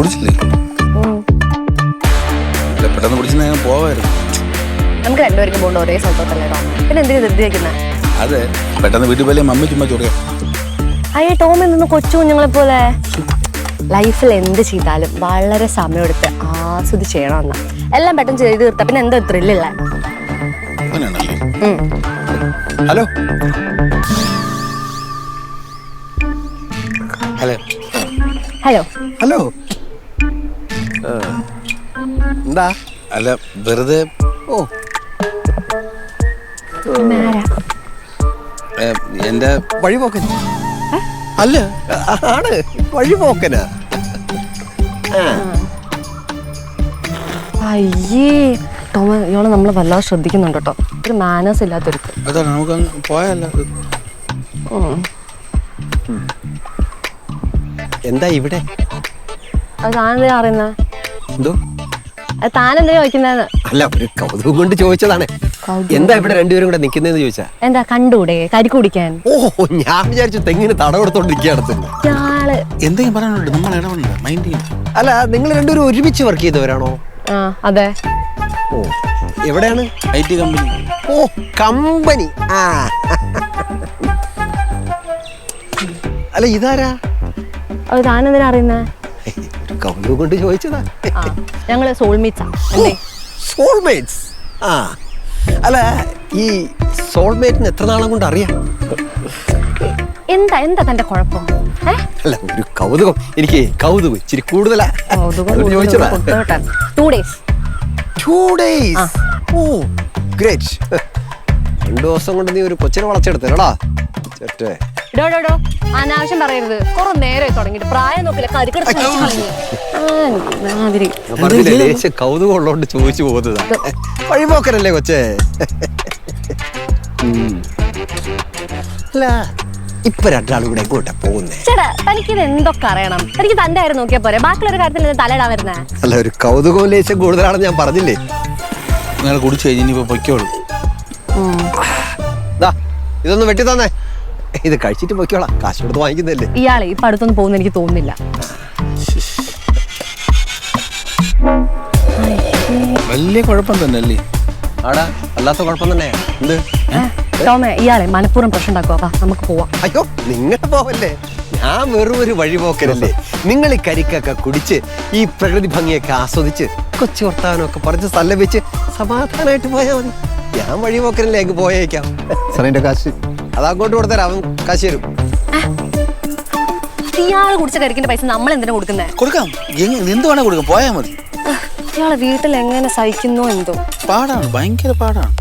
കുടിച്ചില്ലേ? പെട്ടെന്ന് കുടിച്ച് ഞാൻ പോവായിരുന്നു. നമുക്ക് രണ്ടുപേർക്കും പോകണ്ട ഒരേ സ്ഥലത്തോട്ടല്ലേ ടോം? പിന്നെ എന്തിനാ ധൃതി വെക്കുന്നത്? അതെ, പെട്ടെന്ന് വീട്ടിൽ പോലെ മമ്മി ചുമ്മാ ചൊറിയാ. അയ്യേ ടോം എന്തൊന്ന് കൊച്ചു കുഞ്ഞുങ്ങളെ പോലെ. ലൈഫിൽ എന്ത് ചെയ്താലും വളരെ സമയമെടുത്ത് ആസ്വദിച്ച് ചെയ്യണമെന്നാ. എല്ലാം പെട്ടെന്ന് ചെയ്ത് തീർത്താ പിന്നെ എന്താ ത്രില്ലല്ലേ? ഹലോ ഹലോ ഹലോ ഹലോ എന്താ? അല്ല വെറുതെ. ഓ എന്റെ വഴിപോക്കൻ അല്ല ആണ്, വഴിപോക്കനാ. അയ്യേ ടോം, ഇയാള് നമ്മളെ വല്ലാതെ ശ്രദ്ധിക്കുന്നുണ്ട് കേട്ടോ. ഒരു മാനേഴ്സ് ഇല്ലാത്തൊരുക്ക്. അതാണ്, നമുക്ക് പോയല്ല. എന്താ ഇവിടെ? അത് താനെന്താ അറിയുന്ന? എന്തോ? അത് താനെന്താ ചോദിക്കുന്നതെന്ന്? അല്ല, ഒരു കൗതുകം കൊണ്ട് ചോദിച്ചതാണ്. എന്താ ഇവിടെ രണ്ടുപേരും കൂടെ നിക്കുന്നതെന്ന് ചോദിച്ചാ? എന്താ കണ്ടൂടെ കരിക്ക് കുടിക്കാൻ? ഓ, ഞാൻ വിചാരിച്ചു തെങ്ങിന് തടവെടുത്തോണ്ടിരിക്കുകയാണ്. ഇയാള് എന്തെങ്കിലും പറയാനുണ്ട്, നമ്മൾ ഇടപെടണ്ട, മൈൻഡ് ചെയ്യും. അല്ല, നിങ്ങൾ രണ്ടുപേരും ഒരുമിച്ച് വർക്ക് ചെയ്തവരാണോ? ആ അതെ. ഓ, എവിടെയാണ്? IT company. ഓ, കമ്പനി. ആ അല്ല, ഇതാരാ? അത് താനെന്തിനാ അറിയുന്നേ? ഒരു കൗതുകം കൊണ്ട് ചോദിച്ചതാ. ഞങ്ങള് സോൾമേറ്റ്സാ. എന്തേ? സോൾമേറ്റ്സ്. ആ അല്ല, ഈ സോൾമേറ്റിന് എത്ര നാളം കൊണ്ട് അറിയാം? എന്താ എന്താ തന്റെ കുഴപ്പം? അല്ല, ഒരു കൗതുകം. എനിക്ക് കൗതുകം ഇച്ചിരി കൂടുതലാ. ചോദിച്ചതാ. 2 days. 2 days. ഓ ഗ്രേറ്റ്. 2 ദിവസം കൊണ്ട് നീ ഒരു കൊച്ചിനെ വളച്ചെടുത്തല്ലടാ ചേട്ടേ. ഡോ അനാവശ്യം പറയരുത്. കുറെ നേരമായി തുടങ്ങിയിട്ട് പ്രായം നോക്കില്ല കരിക്കെടുത്ത് ദേശം കൗതുകം ഉള്ളതുകൊണ്ട് ചോദിച്ചു പോകുന്നതാ. വഴിപോക്കനല്ലേ കൊച്ചേ? അല്ല, ഇപ്പൊ രണ്ടാളും കൂടെ എങ്ങോട്ടാ പോകുന്നേ? ചേട്ടാ, തനിക്കിത് എന്തൊക്കെ അറിയണം? തനിക്ക് തന്റെ കാര്യം നോക്കിയാ പോരെ, ബാക്കിയുള്ള കാര്യത്തിൽ തലയിടാൻ വരുന്നേ? അല്ല, ഒരു കൗതുകവും ലേശം കൂടുതലാണെന്ന് ഞാൻ പറഞ്ഞില്ലേ? നിങ്ങൾ കുടിച്ചു കഴിഞ്ഞ് ഇനിയിപ്പോ പൊയ്ക്കോളൂ. ഇതൊന്ന് വെട്ടി തന്നെ. ഇത് കഴിച്ചിട്ട് പൊയ്ക്കോളാം, കാശ് കൊടുത്ത് വാങ്ങിക്കുന്നല്ലേ. ഇയാളെ ഇപ്പൊ അടുത്തൊന്നും പോകുന്ന എനിക്ക് തോന്നുന്നില്ല. വലിയ കുഴപ്പം തന്നെ അല്ലേ? ആടാ, അല്ലാത്ത കുഴപ്പം തന്നെ. എന്ത് ടോമേ, ഇയാളെ മനഃപൂർവ്വം പ്രശ്നം ഉണ്ടാക്കുക. നമുക്ക് പോവാം. അയ്യോ, നിങ്ങൾ പോവല്ലേ. ഞാൻ വെറും ഒരു വഴിപോക്കനല്ലേ. നിങ്ങൾ ഈ കരിക്കൊക്കെ കുടിച്ച് ഈ പ്രകൃതി ഭംഗിയൊക്കെ ആസ്വദിച്ച് കൊച്ചു വർത്താനമൊക്കെ പറഞ്ഞ് സ്ഥലം വെച്ച് സമാധാനമായിട്ട് പോയാൽ മതി. ഞാൻ വഴിപോക്കനല്ലേ, അങ്ങ് പോയേക്കാം. സാറിന്റെ കാശ് അതങ്ങോട്ട് കൊടുത്തരാം, അവൻ കാശ് തരും. ഇയാള് കുടിച്ച കരിക്കിന്റെ പൈസ നമ്മൾ എന്തിനാ കൊടുക്കുന്നേ? കൊടുക്കാം, എന്ത് വേണേ കൊടുക്കാം, പോയാൽ മതി. ഇയാളെ വീട്ടിൽ എങ്ങനെ സഹിക്കുന്നു എന്തോ. പാടാണ്, ഭയങ്കര പാടാണ്.